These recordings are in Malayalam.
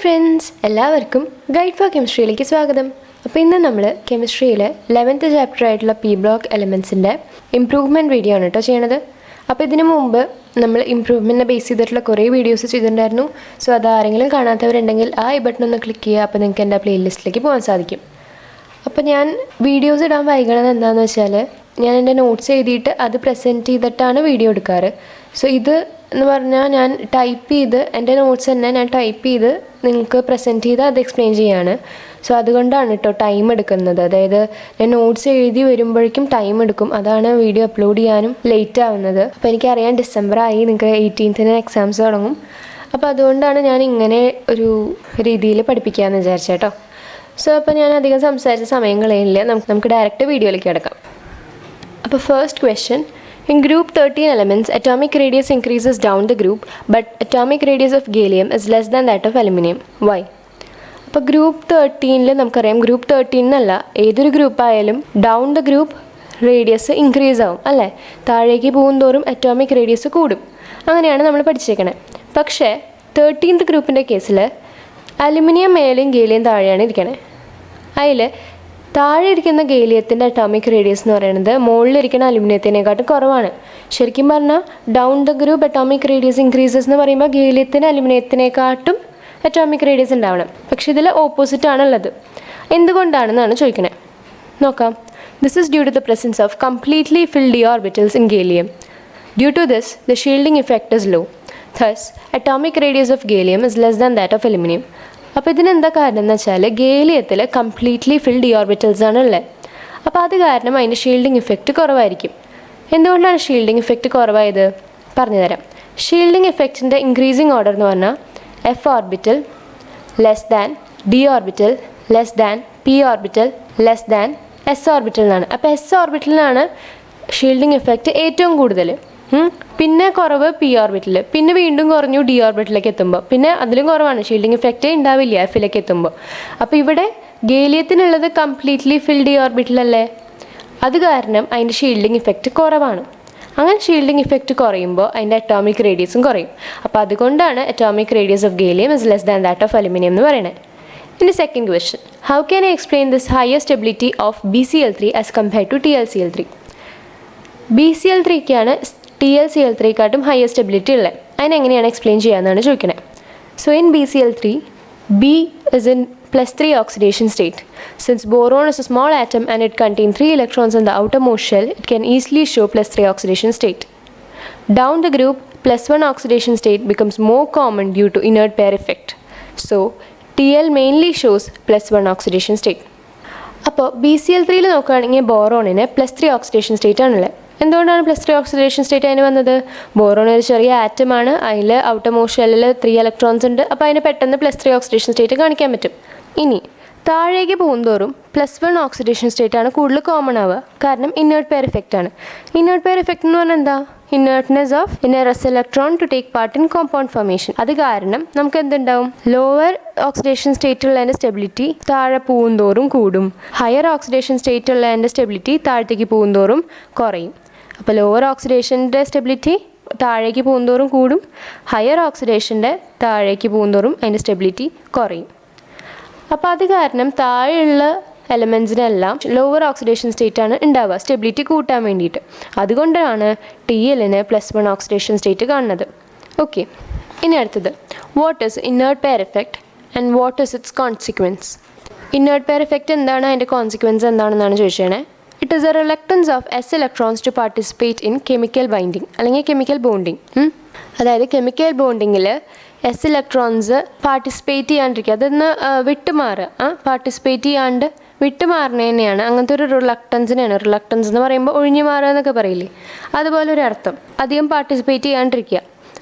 ഫ്രണ്ട്സ്, എല്ലാവർക്കും ഗൈഡ് ഫോർ കെമിസ്ട്രിയിലേക്ക് സ്വാഗതം. അപ്പോൾ ഇന്ന് നമ്മൾ കെമിസ്ട്രിയിലെ 11th ചാപ്റ്റർ ആയിട്ടുള്ള പി ബ്ലോക്ക് എലമെൻസിൻ്റെ ഇംപ്രൂവ്മെൻറ്റ് വീഡിയോ ആണ് കേട്ടോ ചെയ്യണത്. അപ്പോൾ ഇതിനു മുമ്പ് നമ്മൾ ഇംപ്രൂവ്മെൻറ്റിനെ ബേസ് ചെയ്തിട്ടുള്ള കുറേ വീഡിയോസ് ചെയ്തിട്ടുണ്ടായിരുന്നു. സോ അത് ആരെങ്കിലും കാണാത്തവരുണ്ടെങ്കിൽ ആ ബട്ടൺ ഒന്ന് ക്ലിക്ക് ചെയ്യുക. അപ്പോൾ നിങ്ങൾക്ക് എൻ്റെ പ്ലേലിസ്റ്റിലേക്ക് പോകാൻ സാധിക്കും. അപ്പോൾ ഞാൻ വീഡിയോസ് ഇടാൻ വൈകണത് എന്താണെന്ന് വെച്ചാൽ ഞാൻ എൻ്റെ നോട്ട്സ് എഴുതിയിട്ട് അത് പ്രസൻറ്റ് ചെയ്തിട്ടാണ് വീഡിയോ എടുക്കാറ്. സോ ഇത് എന്ന് പറഞ്ഞാൽ ഞാൻ ടൈപ്പ് ചെയ്ത് എൻ്റെ നോട്ട്സ് തന്നെ ഞാൻ ടൈപ്പ് ചെയ്ത് നിങ്ങൾക്ക് പ്രസൻറ്റ് ചെയ്ത് അത് എക്സ്പ്ലെയിൻ ചെയ്യാണ്. സോ അതുകൊണ്ടാണ് കേട്ടോ ടൈം എടുക്കുന്നത്. അതായത് ഞാൻ നോട്ട്സ് എഴുതി വരുമ്പോഴേക്കും ടൈം എടുക്കും. അതാണ് വീഡിയോ അപ്ലോഡ് ചെയ്യാനും ലേറ്റ് ആവുന്നത്. അപ്പോൾ എനിക്കറിയാം December ആയി, നിങ്ങൾക്ക് 18th എക്സാംസ് തുടങ്ങും. അപ്പോൾ അതുകൊണ്ടാണ് ഞാൻ ഇങ്ങനെ ഒരു രീതിയിൽ പഠിപ്പിക്കാമെന്ന് വിചാരിച്ചേട്ടോ. സോ അപ്പോൾ ഞാൻ അധികം സംസാരിച്ച സമയം കളയില്ല, നമുക്ക് ഡയറക്റ്റ് വീഡിയോയിലേക്ക് കിടക്കാം. അപ്പോൾ first question, in group 13 elements, atomic radius increases down the group, but atomic radius of gallium is less than that of aluminum. Why? അപ്പോൾ ഗ്രൂപ്പ് 13 നമുക്കറിയാം, ഗ്രൂപ്പ് 13 എന്നല്ല ഏതൊരു ഗ്രൂപ്പായാലും down the group radius increase ആവും അല്ലേ. താഴേക്ക് പോകും തോറും അറ്റോമിക് റേഡിയസ് കൂടും. അങ്ങനെയാണ് നമ്മൾ പഠിച്ചേക്കണേ. പക്ഷേ 13th ഗ്രൂപ്പിൻ്റെ കേസിൽ അലുമിനിയം മേലെയും ഗേലിയം താഴെയാണ് ഇരിക്കണേ. അതിൽ താഴെ ഇരിക്കുന്ന ഗേലിയത്തിൻ്റെ അറ്റോമിക് റേഡിയസ് എന്ന് പറയുന്നത് മുകളിലിരിക്കുന്ന അലുമിനിയത്തിനെക്കാട്ടും കുറവാണ്. ശരിക്കും പറഞ്ഞാൽ down the group atomic radius increases എന്ന് പറയുമ്പോൾ ഗേലിയത്തിന് അലുമിനിയത്തിനെക്കാട്ടും അറ്റോമിക് റേഡിയസ് ഉണ്ടാവണം. പക്ഷെ ഇതിൽ ഓപ്പോസിറ്റ് ആണുള്ളത്. എന്തുകൊണ്ടാണെന്നാണ് ചോദിക്കണേ. നോക്കാം. This is due to the presence of completely filled d orbitals in gallium. Due to this, the shielding effect is low. Thus, atomic radius of gallium is less than that of aluminum. അപ്പോൾ ഇതിനെന്താ കാരണം എന്ന് വെച്ചാൽ ഗേലിയത്തിൽ കംപ്ലീറ്റ്ലി ഫിൽഡ് ഓർബിറ്റൽസ് ആണ് ഉള്ളത്. അപ്പോൾ അത് കാരണം അതിൻ്റെ ഷീൽഡിങ് ഇഫക്റ്റ് കുറവായിരിക്കും. എന്തുകൊണ്ടാണ് ഷീൽഡിങ് ഇഫക്റ്റ് കുറവായത് പറഞ്ഞുതരാം. ഷീൽഡിങ് ഇഫക്റ്റിൻ്റെ ഇൻക്രീസിങ് ഓർഡർ എന്ന് പറഞ്ഞാൽ F orbital less than D orbital less than P orbital less than S orbital എന്നാണ്. അപ്പോൾ എസ് ഓർബിറ്റലിനാണ് ഷീൽഡിങ് ഇഫക്റ്റ് ഏറ്റവും കൂടുതൽ. പിന്നെ കുറവ് പി ഓർബിറ്റിൽ, പിന്നെ വീണ്ടും കുറഞ്ഞു ഡി ഓർബിറ്റിലേക്ക് എത്തുമ്പോൾ, പിന്നെ അതിലും കുറവാണ്, ഷീൽഡിങ് ഇഫക്റ്റ് ഉണ്ടാവില്ല എഫിലേക്ക് എത്തുമ്പോൾ. അപ്പോൾ ഇവിടെ ഗേലിയത്തിനുള്ളത് കംപ്ലീറ്റ്ലി ഫിൽഡ് ഡി ഓർബിറ്റിലല്ലേ, അത് കാരണം അതിൻ്റെ ഷീൽഡിങ് ഇഫക്റ്റ് കുറവാണ്. അങ്ങനെ ഷീൽഡിങ് ഇഫക്റ്റ് കുറയുമ്പോൾ അതിൻ്റെ അറ്റോമിക് റേഡിയസും കുറയും. അപ്പോൾ അതുകൊണ്ടാണ് atomic radius of gallium is less than that of aluminium എന്ന് പറയുന്നത്. ഇനി second question, how can I explain this higher stability of BCl3 as compared to TLCl3? BCl3ക്കാണ് TLCl3ക്കാട്ടും ഹയർ സ്റ്റെബിലിറ്റി ഉള്ളത്. അതിനെങ്ങനെയാണ് എക്സ്പ്ലെയിൻ ചെയ്യാമെന്നാണ് ചോദിക്കണേ. So in BCl3, B is in +3 oxidation state. Since boron is a small atom and it contains 3 electrons in the outermost shell, it can easily show +3 oxidation state. Down the group, +1 oxidation state becomes more common due to inert pair effect. So, TL mainly shows +1 oxidation state. അപ്പോൾ BCl3 നോക്കുകയാണെങ്കിൽ ബോറോണിന് +3 ഓക്സിഡേഷൻ സ്റ്റേറ്റ് ആണുള്ളത്. എന്തുകൊണ്ടാണ് +3 ഓക്സിഡേഷൻ സ്റ്റേറ്റ് അതിന് വന്നത്? ബോറോൺ ഒരു ചെറിയ ആറ്റമാണ്, അതിൽ ഔട്ടർ മോസ്റ്റ് ഷെല്ലിൽ 3 ഇലക്ട്രോൺസ് ഉണ്ട്. അപ്പോൾ അതിന് പെട്ടെന്ന് +3 ഓക്സിഡേഷൻ സ്റ്റേറ്റ് കാണിക്കാൻ പറ്റും. ഇനി താഴേക്ക് പോകുന്തോറും +1 ഓക്സിഡേഷൻ സ്റ്റേറ്റ് ആണ് കൂടുതൽ കോമൺ ആവുക. കാരണം ഇന്നേർട്ട് പെയർ എഫക്റ്റ് ആണ്. ഇന്നേർട്ട് പെയർ എഫക്റ്റ് എന്ന് പറഞ്ഞാൽ എന്താ? Inertness of inner s electron to take part in compound formation. അത് കാരണം നമുക്ക് എന്തുണ്ടാവും? ലോവർ ഓക്സിഡേഷൻ സ്റ്റേറ്റ് ഉള്ളതിൻ്റെ സ്റ്റെബിലിറ്റി താഴെ പോകുന്തോറും കൂടും. ഹയർ ഓക്സിഡേഷൻ സ്റ്റേറ്റ് ഉള്ളതിൻ്റെ സ്റ്റെബിലിറ്റി താഴത്തേക്ക് പോകുന്തോറും കുറയും. അപ്പോൾ ലോവർ ഓക്സിഡേഷൻ്റെ സ്റ്റെബിലിറ്റി താഴേക്ക് പോകുന്തോറും കൂടും, ഹയർ ഓക്സിഡേഷൻ്റെ താഴേക്ക് പോകുന്തോറും അതിൻ്റെ സ്റ്റെബിലിറ്റി കുറയും. അപ്പോൾ അത് കാരണം താഴെയുള്ള എലമെൻസിനെല്ലാം ലോവർ ഓക്സിഡേഷൻ സ്റ്റേറ്റ് ആണ് ഉണ്ടാവുക, സ്റ്റെബിലിറ്റി കൂട്ടാൻ വേണ്ടിയിട്ട്. അതുകൊണ്ടാണ് TLന് +1 ഓക്സിഡേഷൻ സ്റ്റേറ്റ് കാണുന്നത്. ഓക്കെ, ഇനി അടുത്തത്, what is inert pair effect and what is its consequence? Inert pair effect എന്താണ്, അതിൻ്റെ കോൺസിക്വൻസ് എന്താണെന്നാണ് ചോദിച്ചത്. It is a reluctance of S electrons to participate in chemical binding അല്ലെങ്കിൽ കെമിക്കൽ ബോണ്ടിങ്. അതായത് കെമിക്കൽ ബോണ്ടിങ്ങിൽ S ഇലക്ട്രോൺസ് പാർട്ടിസിപ്പേറ്റ് ചെയ്യാണ്ടിരിക്കുക, അതൊന്ന് വിട്ടുമാറുക. പാർട്ടിസിപ്പേറ്റ് ചെയ്യാണ്ട് വിട്ടുമാറുന്നതിനെയാണ് അങ്ങനത്തെ ഒരു റിലക്റ്റൻസിനെയാണ്, റിലക്റ്റൻസ് എന്ന് പറയുമ്പോൾ ഒഴിഞ്ഞു മാറുക എന്നൊക്കെ പറയില്ലേ, അതുപോലെ ഒരു അർത്ഥം. അധികം പാർട്ടിസിപ്പേറ്റ് ചെയ്യാണ്ടിരിക്കുക.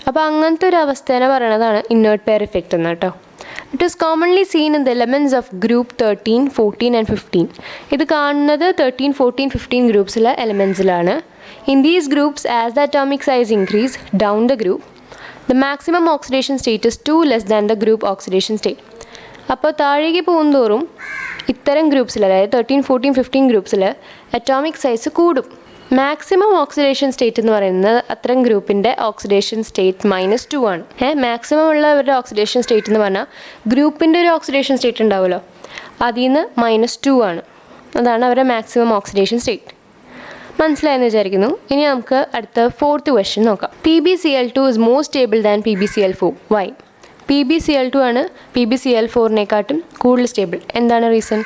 അപ്പോൾ അങ്ങനത്തെ ഒരു അവസ്ഥേനെ പറയണതാണ് ഇന്നേർട്ട് പെയർ എഫക്റ്റ് എന്ന് കേട്ടോ. It is commonly seen in the elements of group 13, 14 and 15. ഇത് കാണുന്നത് 13, 14, 15 ഗ്രൂപ്പ്സിലെ എലമെൻറ്റ്സിലാണ്. In these groups as the atomic size increase down the group, the maximum oxidation state is 2 less than the group oxidation state. അപ്പോൾ താഴേക്ക് പോകുന്തോറും ഇത്തരം ഗ്രൂപ്പ്സിൽ, അതായത് 13, 14, 15 ഗ്രൂപ്പ്സിൽ അറ്റോമിക് സൈസ് കൂടും. മാക്സിമം ഓക്സിഡേഷൻ സ്റ്റേറ്റ് എന്ന് പറയുന്നത് അത്തരം ഗ്രൂപ്പിൻ്റെ ഓക്സിഡേഷൻ സ്റ്റേറ്റ് -2 ആണ്. മാക്സിമം ഉള്ളവരുടെ ഓക്സിഡേഷൻ സ്റ്റേറ്റ് എന്ന് പറഞ്ഞാൽ ഗ്രൂപ്പിൻ്റെ ഒരു ഓക്സിഡേഷൻ സ്റ്റേറ്റ് ഉണ്ടാവുമല്ലോ, അതിൽ നിന്ന് -2 ആണ്. അതാണ് അവരുടെ മാക്സിമം ഓക്സിഡേഷൻ സ്റ്റേറ്റ്. മനസ്സിലായെന്ന് വിചാരിക്കുന്നു. ഇനി നമുക്ക് അടുത്ത 4th ക്വസ്റ്റ്യൻ നോക്കാം. PbCl2 is more stable than PbCl4. Why? PbCl2 ആണ് PbCl4-നെക്കാട്ടും കൂടുതൽ സ്റ്റേബിൾ. എന്താണ് റീസൺ?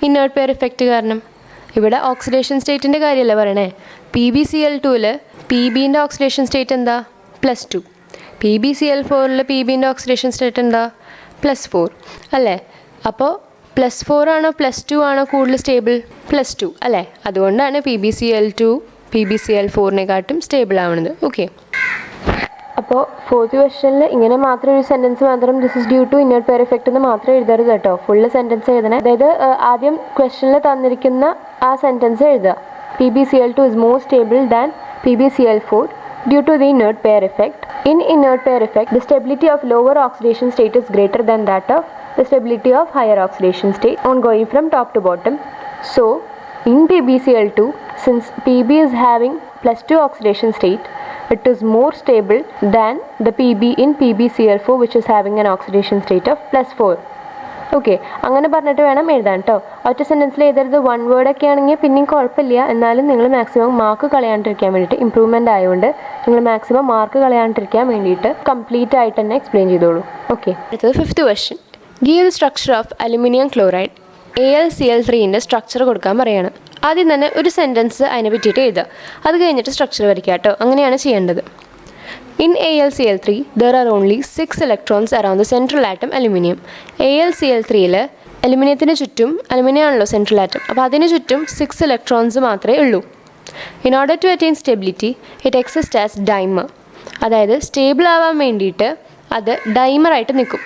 ഇന്നേർട്ട് പെയർ ഇഫക്റ്റ് കാരണം. ഇവിടെ ഓക്സിഡേഷൻ സ്റ്റേറ്റിൻ്റെ കാര്യമല്ല പറയണേ. PbCl2-ൽ Pbൻ്റെ ഓക്സിഡേഷൻ സ്റ്റേറ്റ് എന്താ? +2. PbCl4-ൽ Pbൻ്റെ ഓക്സിഡേഷൻ സ്റ്റേറ്റ് എന്താ? +4 അല്ലേ? അപ്പോൾ +4 ആണോ +2 ആണോ കൂടുതൽ സ്റ്റേബിൾ? +2 അല്ലേ? അതുകൊണ്ടാണ് PbCl2 PbCl4-നെക്കാട്ടും സ്റ്റേബിൾ ആവുന്നത്. ഓക്കെ, അപ്പോൾ 4th ക്വസ്റ്റ്യനിൽ ഇങ്ങനെ മാത്രം ഒരു സെൻറ്റൻസ് മാത്രം this is due to inert pair effect എന്ന് മാത്രം എഴുതരുത് കേട്ടോ. ഫുള്ള് സെൻറ്റൻസ് എഴുതണേ. അതായത് ആദ്യം ക്വസ്റ്റ്യനിൽ തന്നിരിക്കുന്ന ആ സെൻറ്റൻസ് എഴുതുക. PbCl2 is more stable than PbCl4 due to the inert pair effect. In inert pair effect, the stability of lower oxidation state is greater than that of the stability of higher oxidation state on going from top to bottom. So, in PbCl2, since Pb is having +2 oxidation state, it is more stable than the Pb in PbCl4 which is having an oxidation state of +4. Okay, അങ്ങനെ പറഞ്ഞിട്ട് വേണം എഴുതാൻ കേട്ടോ. ഒറ്റ സെൻറ്റൻസിൽ എഴുതരുത്. 1 word ഒക്കെ ആണെങ്കിൽ പിന്നെയും കുഴപ്പമില്ല. എന്നാലും നിങ്ങൾ മാക്സിമം മാർക്ക് കളയാണ്ടിരിക്കാൻ വേണ്ടിയിട്ട്, ഇമ്പ്രൂവ്മെൻ്റ് ആയതുകൊണ്ട് നിങ്ങൾ മാക്സിമം മാർക്ക് കളയാണ്ടിരിക്കാൻ വേണ്ടിയിട്ട് കംപ്ലീറ്റ് ആയിട്ട് തന്നെ എക്സ്പ്ലെയിൻ ചെയ്തോളൂ. ഓക്കെ, അടുത്തത് 5th question. Give the structure of aluminium chloride. AlCl3ൻ്റെ സ്ട്രക്ചർ കൊടുക്കാൻ പറയാണ്. ആദ്യം തന്നെ ഒരു സെൻറ്റൻസ് അതിനെ പറ്റിയിട്ട് എഴുതുക. അത് കഴിഞ്ഞിട്ട് സ്ട്രക്ചർ വരയ്ക്കുക കേട്ടോ. അങ്ങനെയാണ് ചെയ്യേണ്ടത്. In AlCl3, there are only 6 electrons around the central atom aluminum. AlCl3-ൽ അലുമിനിയത്തിന് ചുറ്റും, അലുമിനിയം ആണല്ലോ സെൻട്രൽ ആറ്റം, അപ്പോൾ അതിന് ചുറ്റും 6 ഇലക്ട്രോൺസ് മാത്രമേ ഉള്ളൂ. In order to attain stability, it exists as dimer. അതായത് സ്റ്റേബിൾ ആവാൻ വേണ്ടിയിട്ട് അത് ഡൈമറായിട്ട് നിൽക്കും,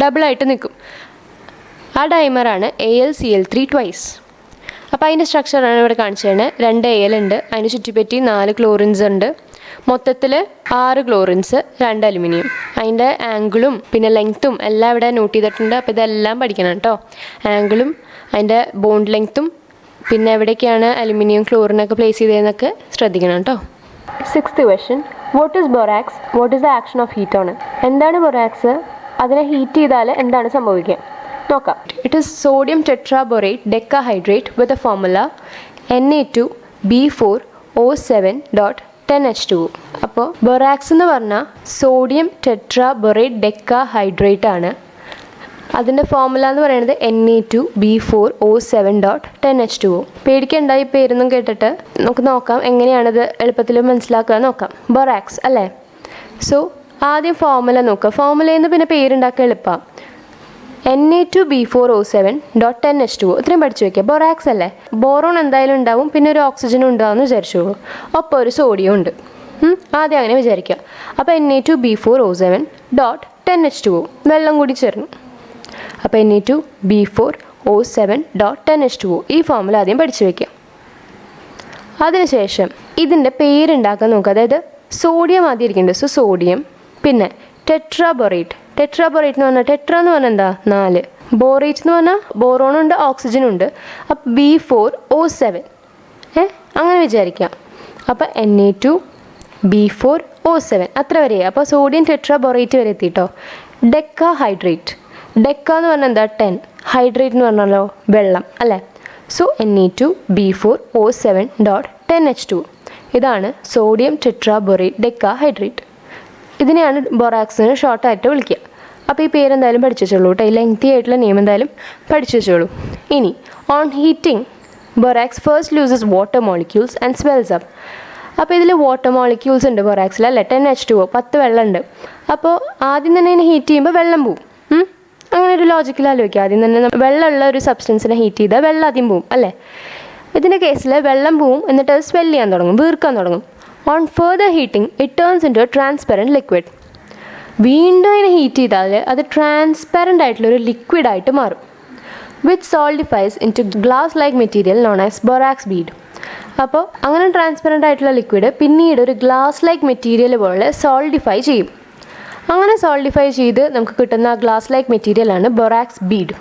ഡബിളായിട്ട് നിൽക്കും. ആ ഡൈമറാണ് AlCl3 twice. അപ്പോൾ അതിൻ്റെ സ്ട്രക്ചറാണ് ഇവിടെ കാണിച്ചു തരുന്നത്. 2 Al ഉണ്ട്, അതിന് ചുറ്റിപ്പറ്റി 4 ക്ലോറിൻസ് ഉണ്ട്. മൊത്തത്തിൽ 6 ക്ലോറിൻസ്, 2 അലുമിനിയം. അതിൻ്റെ ആംഗിളും പിന്നെ ലെങ്ത്തും എല്ലാം ഇവിടെ നോട്ട് ചെയ്തിട്ടുണ്ട്. അപ്പോൾ ഇതെല്ലാം പഠിക്കണം കേട്ടോ. ആംഗിളും അതിൻ്റെ ബോണ്ട് ലെങ്ത്തും പിന്നെ എവിടേക്കാണ് അലുമിനിയം ക്ലോറിനൊക്കെ പ്ലേസ് ചെയ്തതെന്നൊക്കെ ശ്രദ്ധിക്കണം കേട്ടോ. 6th question. What is borax? What is the action of heat on it? എന്താണ് ബൊറാക്സ്? അതിനെ ഹീറ്റ് ചെയ്താൽ എന്താണ് സംഭവിക്കുക നോക്കാം. It is sodium tetraborate decahydrate with a formula Na2B4O7.10H2O. അപ്പോൾ ബൊറാക്സ് എന്ന് പറഞ്ഞാൽ സോഡിയം ടെട്രാബൊറേറ്റ് ഡെക്കാഹൈഡ്രേറ്റ് ആണ്. അതിൻ്റെ ഫോർമുല എന്ന് പറയുന്നത് Na2B4O7.10H2O. പേടിക്കണ്ട, ഈ പേരൊന്നും കേട്ടിട്ട് നമുക്ക് നോക്കാം എങ്ങനെയാണത് എളുപ്പത്തിൽ മനസ്സിലാക്കുക നോക്കാം. ബൊറാക്സ് അല്ലേ? സോ ആദ്യം ഫോർമുല നോക്കുക. ഫോർമുലയിൽ നിന്ന് പിന്നെ പേരുണ്ടാക്കുക എളുപ്പമാണ്. Na2B4O7.10H2O. ഇത്രയും പഠിച്ചു വയ്ക്കുക. ബൊറാക്സ് അല്ലേ? ബോറോൺ എന്തായാലും ഉണ്ടാവും, പിന്നെ ഒരു ഓക്സിജനും ഉണ്ടാവുമെന്ന് വിചാരിച്ചോളൂ. ഒപ്പം ഒരു സോഡിയം ഉണ്ട്. ആദ്യം അങ്ങനെ വിചാരിക്കുക. അപ്പോൾ Na2B4O7.10H2O വെള്ളം കൂടി ചേർന്നു. അപ്പോൾ Na2B4O7.10H2O ഈ ഫോർമുല ആദ്യം പഠിച്ചു വയ്ക്കുക. അതിനുശേഷം ഇതിൻ്റെ പേരുണ്ടാക്കാൻ നോക്കുക. അതായത് സോഡിയം ആദ്യം ഇരിക്കുന്നുണ്ട്. സോ സോഡിയം, പിന്നെ ടെട്രാബൊറേറ്റ്. ടെട്രാബൊറേറ്റ് എന്ന് പറഞ്ഞാൽ ടെട്ര എന്ന് പറഞ്ഞാൽ എന്താ? 4. ബോറേറ്റ് എന്ന് പറഞ്ഞാൽ ബോറോണുണ്ട് ഓക്സിജനും ഉണ്ട്. അപ്പം B4O7 അങ്ങനെ വിചാരിക്കാം. അപ്പം Na2B4O7 അത്ര വരെ. അപ്പോൾ സോഡിയം ടെട്രാബൊറേറ്റ് വരെ എത്തിയിട്ടോ. ഡെക്കാഹൈഡ്രേറ്റ്. ഡെക്ക എന്ന് പറഞ്ഞാൽ എന്താ? 10. ഹൈഡ്രേറ്റ് എന്ന് പറഞ്ഞാലോ വെള്ളം അല്ലേ? സോ Na2B4O7.10H2O ഇതാണ് സോഡിയം ടെട്രാബൊറേറ്റ് ഡെക്കാഹൈഡ്രേറ്റ്. ഇതിനെയാണ് ബൊറാക്സിന് ഷോർട്ടായിട്ട് വിളിക്കുക. അപ്പോൾ ഈ പേരെന്തായാലും പഠിച്ചു വെച്ചോളൂ കേട്ടോ. ഈ ലെങ്തി ആയിട്ടുള്ള നെയിം എന്തായാലും പഠിച്ചു വെച്ചോളൂ. ഇനി on heating borax first loses water molecules and സ്വെൽസ് up. അപ്പോൾ ഇതിൽ വാട്ടർ മോളിക്യൂൾസ് ഉണ്ട് ബൊറാക്സിൽ അല്ലേ? 10H2O 10 വെള്ളം ഉണ്ട്. അപ്പോൾ ആദ്യം തന്നെ ഇതിനെ ഹീറ്റ് ചെയ്യുമ്പോൾ വെള്ളം പോവും. അങ്ങനെ ഒരു ലോജിക്കൽ ആലോചിക്കുക. ആദ്യം തന്നെ വെള്ളമുള്ള ഒരു സബ്സ്റ്റൻസിനെ ഹീറ്റ് ചെയ്താൽ വെള്ളം ആദ്യം പോവും അല്ലേ? ഇതിൻ്റെ കേസിൽ വെള്ളം പോവും, എന്നിട്ട് അത് സ്വെൽ ചെയ്യാൻ തുടങ്ങും, വീർക്കാൻ തുടങ്ങും. On further heating it turns in to a transparent liquid. വീണ്ടും അതിനെ ഹീറ്റ് ചെയ്താൽ അത് ട്രാൻസ്പെറൻ്റ് ആയിട്ടുള്ളൊരു ലിക്വിഡായിട്ട് മാറും. Which solidifies in to glass like material known as borax bead. അപ്പോൾ അങ്ങനെ ട്രാൻസ്പെറൻ്റ് ആയിട്ടുള്ള ലിക്വിഡ് പിന്നീട് ഒരു ഗ്ലാസ് ലൈക്ക് മെറ്റീരിയൽ പോലെ സോൾഡിഫൈ ചെയ്യും. അങ്ങനെ സോൾഡിഫൈ ചെയ്ത് നമുക്ക് കിട്ടുന്ന ഗ്ലാസ് ലൈക്ക് മെറ്റീരിയലാണ് ബൊറാക്സ് ബീഡ്.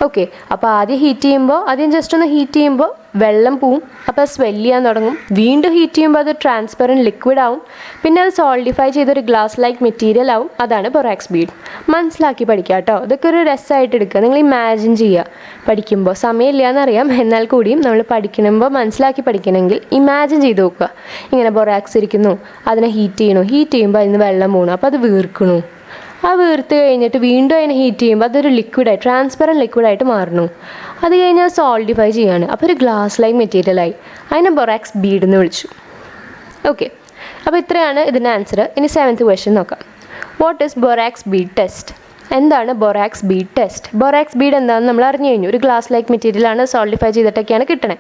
ഓക്കെ, അപ്പോൾ ആദ്യം ജസ്റ്റ് ഒന്ന് ഹീറ്റ് ചെയ്യുമ്പോൾ വെള്ളം പോവും, അപ്പോൾ അത് സ്വെല്ല് ചെയ്യാൻ തുടങ്ങും. വീണ്ടും ഹീറ്റ് ചെയ്യുമ്പോൾ അത് ട്രാൻസ്പെറൻറ്റ് ലിക്വിഡ് ആവും, പിന്നെ അത് സോൾഡിഫൈ ചെയ്തൊരു ഗ്ലാസ് ലൈക്ക് മെറ്റീരിയൽ ആവും. അതാണ് ബൊറാക്സ് ബീഡ്. മനസ്സിലാക്കി പഠിക്കുക കേട്ടോ. ഇതൊക്കെ ഒരു രസമായിട്ട് എടുക്കുക. നിങ്ങൾ ഇമാജിൻ ചെയ്യുക പഠിക്കുമ്പോൾ. സമയമില്ല എന്നറിയാം, എന്നാൽ കൂടിയും നമ്മൾ പഠിക്കുമ്പോൾ മനസ്സിലാക്കി പഠിക്കണമെങ്കിൽ ഇമാജിൻ ചെയ്ത് നോക്കുക. ഇങ്ങനെ ബൊറാക്സ് ഇരിക്കുന്നു, അതിനെ ഹീറ്റ് ചെയ്യുമ്പോൾ അതിന് വെള്ളം പോകണം, അപ്പോൾ അത് വീർക്കണു. ആ വീർത്ത് കഴിഞ്ഞിട്ട് വീണ്ടും അതിനെ ഹീറ്റ് ചെയ്യുമ്പോൾ അതൊരു ലിക്വിഡായി ട്രാൻസ്പെറൻറ്റ് ലിക്വിഡായിട്ട് മാറുന്നു. അത് കഴിഞ്ഞ് അത് സോൾഡിഫൈ ചെയ്യാണ്, അപ്പോൾ ഒരു ഗ്ലാസ് ലൈക്ക് മെറ്റീരിയലായി. അതിനെ ബൊറാക്സ് ബീഡ് എന്ന് വിളിച്ചു. ഓക്കെ, അപ്പോൾ ഇത്രയാണ് ഇതിൻ്റെ ആൻസർ. ഇനി 7th ക്വസ്റ്റ്യൻ നോക്കാം. What is borax bead test? എന്താണ് borax bead test? Borax bead എന്താണെന്ന് നമ്മൾ അറിഞ്ഞു കഴിഞ്ഞു. ഒരു ഗ്ലാസ് ലൈക്ക് മെറ്റീരിയലാണ്, സോൾഡിഫൈ ചെയ്തിട്ടൊക്കെയാണ് കിട്ടണേ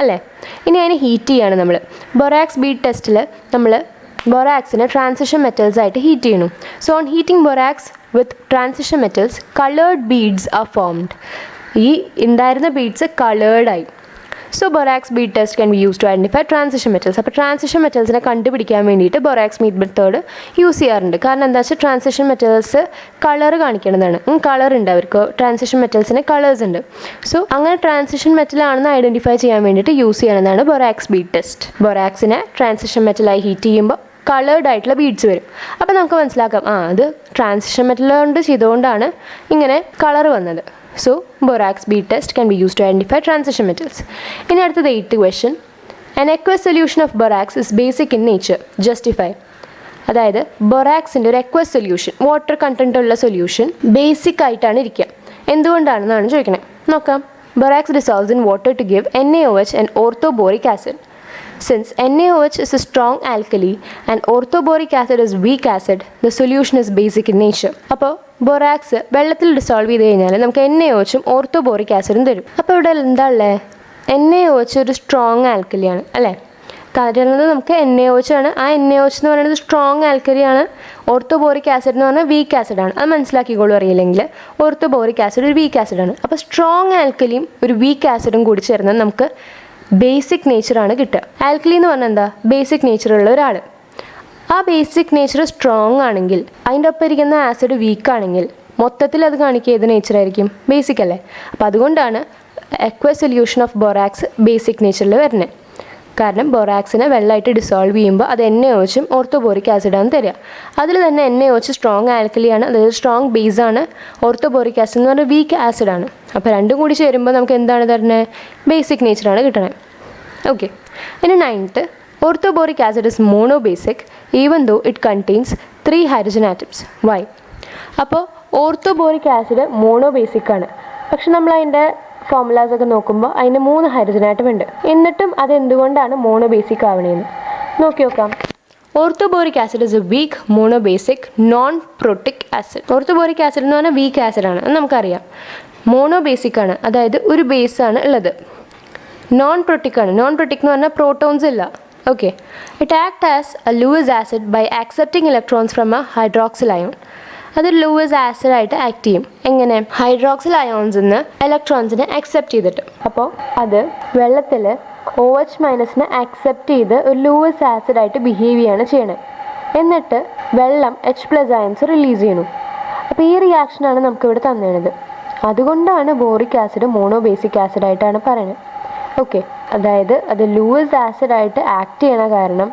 അല്ലേ. ഇനി അതിനെ ഹീറ്റ് ചെയ്യാണ് നമ്മൾ. ബൊറാക്സ് ബീഡ് ടെസ്റ്റിൽ നമ്മൾ ബൊറാക്സിനെ ട്രാൻസിഷൻ മെറ്റൽസ് ആയിട്ട് ഹീറ്റ് ചെയ്യുന്നു. So on heating borax with transition metals coloured beads are formed. ഈ ഉണ്ടായിരുന്ന ബീഡ്സ് കളേർഡായി. So borax bead test can be use to identify transition metals. അപ്പോൾ ട്രാൻസിഷൻ മെറ്റൽസിനെ കണ്ടുപിടിക്കാൻ വേണ്ടിയിട്ട് ബൊറാക്സ് ബീഡ് മെത്തേഡ് യൂസ് ചെയ്യാറുണ്ട്. കാരണം എന്താ വെച്ചാൽ ട്രാൻസിഷൻ മെറ്റൽസ് കളർ കാണിക്കേണ്ടതാണ്. കളർ ഉണ്ട് അവർക്ക്, ട്രാൻസിഷൻ മെറ്റൽസിന് കളേഴ്സ് ഉണ്ട്. സോ അങ്ങനെ ട്രാൻസിഷൻ മെറ്റലാണെന്ന് ഐഡൻറ്റിഫൈ ചെയ്യാൻ വേണ്ടിയിട്ട് യൂസ് ചെയ്യണമെന്നാണ് ബൊറാക്സ് ബീഡ് ടെസ്റ്റ്. ബൊറാക്സിനെ ട്രാൻസിഷൻ മെറ്റലായി ഹീറ്റ് ചെയ്യുമ്പോൾ കളേർഡ് ആയിട്ടുള്ള ബീഡ്സ് വരും. അപ്പോൾ നമുക്ക് മനസ്സിലാക്കാം, അത് ട്രാൻസിഷൻ മെറ്റൽ കൊണ്ട് ചെയ്തുകൊണ്ടാണ് ഇങ്ങനെ കളർ വന്നത്. So borax bead test can be use to identify transition metals. ഇനി അടുത്തത് 8th question. An aqueous solution of borax is basic in nature. Justify. അതായത് ബൊറാക്സിൻ്റെ ഒരു aqueous സൊല്യൂഷൻ, വാട്ടർ കണ്ടന്റ് ഉള്ള സൊല്യൂഷൻ ബേസിക് ആയിട്ടാണ് ഇരിക്കുക. എന്തുകൊണ്ടാണെന്നാണ് ചോദിക്കണേ. നോക്കാം. Borax dissolves in water to give NaOH and orthoboric acid. Since NaOH is a strong alkali and orthoboric acid is weak acid, the solution is basic in nature. അപ്പോൾ ബൊറാക്സ് വെള്ളത്തിൽ ഡിസോൾവ് ചെയ്ത് കഴിഞ്ഞാൽ നമുക്ക് NaOHും ഓർത്തോബോറിക് ആസിഡും തരും. അപ്പോൾ ഇവിടെ എന്താ ഉള്ളത്? NaOH ഒരു സ്ട്രോങ് ആൽക്കലിയാണ് അല്ലേ. കാരണം നമുക്ക് NaOH ആണ്. ആ NaOH എന്ന് പറയുന്നത് സ്ട്രോങ് ആൽക്കലിയാണ്. ഓർത്തോബോറിക് ആസിഡ് എന്ന് പറഞ്ഞാൽ വീക്ക് ആസിഡാണ്. അത് മനസ്സിലാക്കിക്കോളൂ അറിയില്ലെങ്കിൽ. ഓർത്തോബോറിക് ആസിഡ് ഒരു വീക്ക് ആസിഡാണ്. അപ്പോൾ സ്ട്രോങ് ആൽക്കലിയും ഒരു വീക്ക് ആസിഡും കൂടി ചേർന്ന് നമുക്ക് ബേസിക് നേച്ചറാണ് കിട്ടുക. ആൽക്കലി എന്ന് പറഞ്ഞാൽ എന്താ? ബേസിക് നേച്ചറുള്ള ഒരാൾ. ആ ബേസിക് നേച്ചർ സ്ട്രോങ് ആണെങ്കിൽ അതിൻ്റെ ഒപ്പം ഇരിക്കുന്ന ആസിഡ് വീക്ക് ആണെങ്കിൽ മൊത്തത്തിൽ അത് കാണിക്കുക ഏത് നേച്ചറായിരിക്കും? ബേസിക് അല്ലേ. അപ്പോൾ അതുകൊണ്ടാണ് aqueous solution of borax basic നേച്ചറിൽ വരുന്നത്. കാരണം ബൊറാക്സിനെ വെള്ളമായിട്ട് ഡിസോൾവ് ചെയ്യുമ്പോൾ അത് NaOHും ഓർത്തോബോറിക് ആസിഡാണ് തരിക. അതിൽ തന്നെ NaOH സ്ട്രോങ് ആൽക്കലിയാണ്, അതായത് സ്ട്രോങ് ബേസാണ്. ഓർത്തോബോറിക് ആസിഡ് എന്ന് പറഞ്ഞാൽ വീക്ക് ആസിഡാണ്. അപ്പോൾ രണ്ടും കൂടി ചേരുമ്പോൾ നമുക്ക് എന്താണ് തരുന്നത്? ബേസിക് നേച്ചറാണ് കിട്ടണത്. ഓക്കെ. ഇനി 9th. Orthoboric acid is monobasic even though it contains 3 hydrogen atoms. Why? അപ്പോൾ ഓർത്തോബോറിക് ആസിഡ് മോണോബേസിക് ആണ്. പക്ഷെ നമ്മൾ അതിൻ്റെ ഫോർമുലാസ് ഒക്കെ നോക്കുമ്പോൾ അതിന് 3 ഹൈഡ്രജൻ ആറ്റം ഉണ്ട്. എന്നിട്ടും അതെന്തുകൊണ്ടാണ് മോണോബേസിക് ആവണേന്ന് നോക്കി നോക്കാം. Orthoboric acid is a weak monobasic non protic acid. Orthoboric acid എന്ന് പറഞ്ഞാൽ വീക്ക് ആസിഡാണ്, അത് നമുക്കറിയാം. മോണോബേസിക് ആണ്, അതായത് ഒരു ബേസാണ് ഉള്ളത്. നോൺ പ്രോട്ടിക് ആണ്. നോൺ പ്രോട്ടിക് എന്ന് പറഞ്ഞാൽ പ്രോട്ടോൺസ് ഇല്ല. Okay. It act as a Lewis acid by accepting electrons from a hydroxyl ion. അത് ലൂയിസ് ആസിഡായിട്ട് ആക്ട് ചെയ്യും. എങ്ങനെ? ഹൈഡ്രോക്സിൽ അയോൺസിൽ നിന്ന് ഇലക്ട്രോൺസിനെ അക്സെപ്റ്റ് ചെയ്തിട്ട്. അപ്പോൾ അത് വെള്ളത്തിൽ OH- അക്സെപ്റ്റ് ചെയ്ത് ഒരു ലൂയിസ് ആസിഡായിട്ട് ബിഹേവ് ചെയ്യാണ് ചെയ്യണത്. എന്നിട്ട് വെള്ളം H+ അയൺസ് റിലീസ് ചെയ്യണം. അപ്പോൾ ഈ റിയാക്ഷനാണ് നമുക്കിവിടെ തന്നേണത്. അതുകൊണ്ടാണ് ബോറിക് ആസിഡ് മോണോബേസിക് ആസിഡായിട്ടാണ് പറയുന്നത്. ഓക്കെ. അതായത് അത് ലൂയിസ് ആസിഡായിട്ട് ആക്ട് ചെയ്യണ കാരണം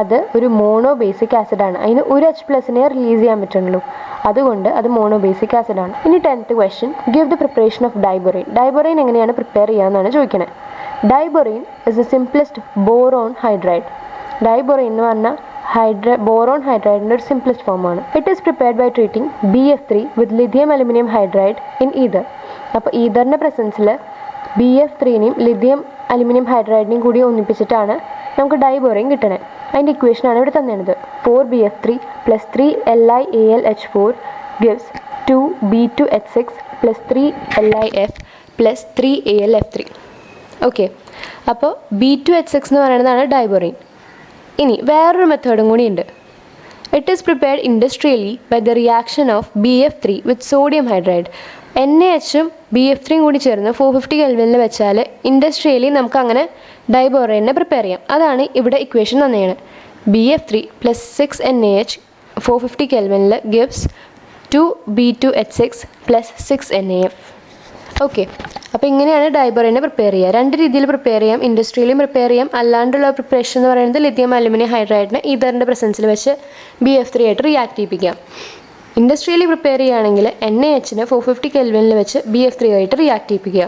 അത് ഒരു മോണോബേസിക് ആസിഡാണ്. അതിന് ഒരു H+നെ റിലീസ് ചെയ്യാൻ പറ്റുള്ളൂ. അതുകൊണ്ട് അത് മോണോബേസിക് ആസിഡാണ്. ഇനി 10th question. Give the preparation of diborane. Diborane എങ്ങനെയാണ് പ്രിപ്പയർ ചെയ്യാമെന്നാണ് ചോദിക്കുന്നത്. Diborane is the simplest boron hydride. Diborane എന്ന് പറഞ്ഞാൽ ബോറോൺ ഹൈഡ്രൈഡിൻ്റെ ഒരു സിംപ്ലസ്റ്റ് ഫോമാണ്. It is prepared by treating BF3 with lithium aluminium hydride in ether. അപ്പോൾ ഈതറിൻ്റെ പ്രസൻസിൽ BF3നെയും ലിഥിയം അലുമിനിയം ഹൈഡ്രൈഡിനെയും കൂടി ഒന്നിപ്പിച്ചിട്ടാണ് നമുക്ക് ഡൈബൊറൈൻ കിട്ടണത്. അതിൻ്റെ ഇക്വേഷനാണ് ഇവിടെ തന്നിരുന്നത്. 4BF3 + 3LiAlH4 gives 2B2H6 + 3LiF + 3AlF3. Okay. അപ്പോൾ B2H6 എന്ന് പറയുന്നതാണ് ഡൈബൊറൈൻ. ഇനി വേറൊരു മെത്തേഡും കൂടിയുണ്ട്. It is prepared industrially by the reaction of BF3 with sodium hydride. NaHും BF3യും കൂടി ചേർന്ന് 450 കെൽവിനിൽ വെച്ചാൽ ഇൻഡസ്ട്രിയലി നമുക്ക് അങ്ങനെ ഡൈബൊറൈനെ പ്രിപ്പയർ ചെയ്യാം. അതാണ് ഇവിടെ ഇക്വേഷൻ തന്നെയാണ്. BF3 + 6NaH 450 കെൽവിനിൽ gives 2B2H6 + 6NaF. Okay, അപ്പോൾ ഇങ്ങനെയാണ് ഡൈബോറൈനെ പ്രിപ്പയർ ചെയ്യുക. രണ്ട് രീതിയിൽ പ്രിപ്പയർ ചെയ്യാം. ഇൻഡസ്ട്രിയിലും പ്രിപ്പയർ ചെയ്യാം. അല്ലാണ്ടുള്ള പ്രിപ്പറേഷൻ എന്ന് പറയുന്നത് ലിഥിയം അലുമിനിയം ഹൈഡ്രൈഡിനെ ഈതറിൻ്റെ പ്രസൻസിൽ വെച്ച് BF3 ആയിട്ട് റിയാക്ട് ചെയ്യിപ്പിക്കാം. ഇൻഡസ്ട്രിയലി പ്രിപ്പയർ ചെയ്യുകയാണെങ്കിൽ NaHനെ 450 കെൽവിനിൽ വെച്ച് BF3 ആയിട്ട് റിയാക്ട് ചെയ്യിപ്പിക്കുക.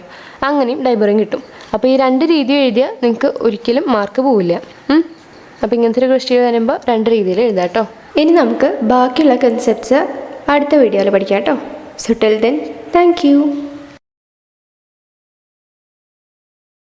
അങ്ങനെയും ഡൈബോറൈൻ കിട്ടും. അപ്പോൾ ഈ രണ്ട് രീതി എഴുതിയാൽ നിങ്ങൾക്ക് ഒരിക്കലും മാർക്ക് പോവില്ല. അപ്പോൾ ഇങ്ങനത്തെ ഒരു ക്വസ്റ്റ്യൻ വരുമ്പോൾ രണ്ട് രീതിയിൽ എഴുതാം കേട്ടോ. ഇനി നമുക്ക് ബാക്കിയുള്ള കൺസെപ്റ്റ്സ് അടുത്ത വീഡിയോയിൽ പഠിക്കാം കേട്ടോ. So till then, thank you.